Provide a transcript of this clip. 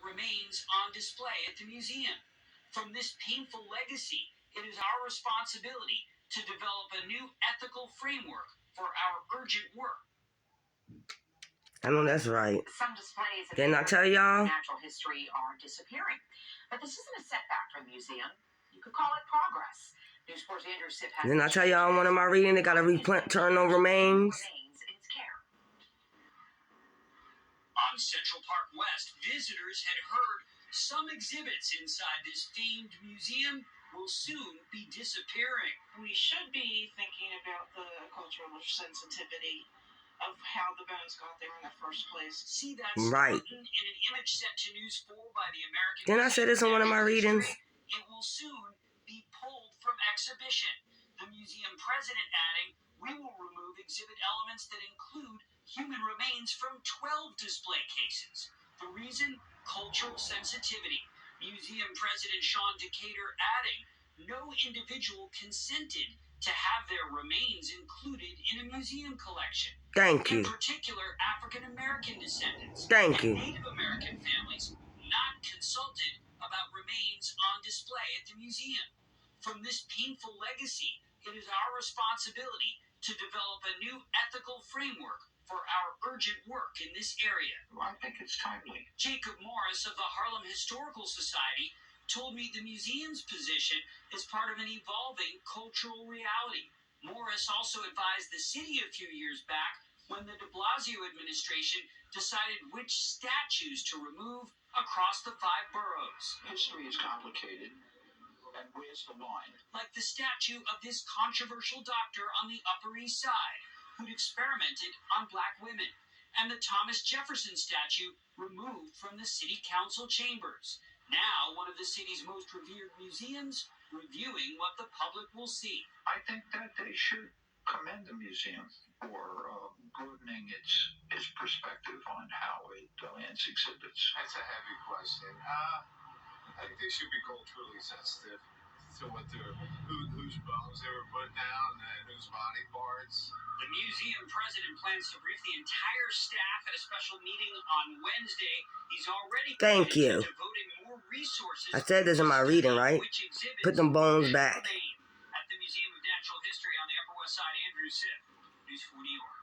remains on display at the museum. From this painful legacy, it is our responsibility to develop a new ethical framework for our urgent work. I know that's right. Some displays of Didn't I tell y'all? natural history are disappearing. But this isn't a setback for the museum. You could call it progress. News 4's Andrew Sipp has... Didn't I tell y'all in one of my reading they got to return no remains? In its care. On Central Park West, visitors had heard some exhibits inside this famed museum will soon be disappearing. We should be thinking about the cultural sensitivity of how the bones got there in the first place. See that right in an image sent to News 4 by the American... Didn't I say this in one of my readings? It will soon be pulled from exhibition. The museum president adding, we will remove exhibit elements that include human remains from 12 display cases. The reason? Cultural sensitivity. Museum president Sean Decatur adding, no individual consented to have their remains included in a museum collection. Thank you. In particular, African-American descendants. Thank you. Native American families not consulted about remains on display at the museum. From this painful legacy, it is our responsibility to develop a new ethical framework for our urgent work in this area. I think it's timely. Jacob Morris of the Harlem Historical Society told me the museum's position is part of an evolving cultural reality. Morris also advised the city a few years back when the de Blasio administration decided which statues to remove across the 5 boroughs. History is complicated, and where's the line? Like the statue of this controversial doctor on the Upper East Side who'd experimented on black women, and the Thomas Jefferson statue removed from the city council chambers. Now, one of the city's most revered museums reviewing what the public will see. I think that they should commend the museum for broadening its perspective on how it lands exhibits. That's a heavy question. I think they should be culturally sensitive to what whose bones they were put down and whose body parts. The museum president plans to brief the entire staff at a special meeting on Wednesday. He's already Thank you. devoting more resources. I said this in my reading, right? Put them bones back. At the Museum of Natural History on the Upper West Side, Andrew Sipp, News 4 New York.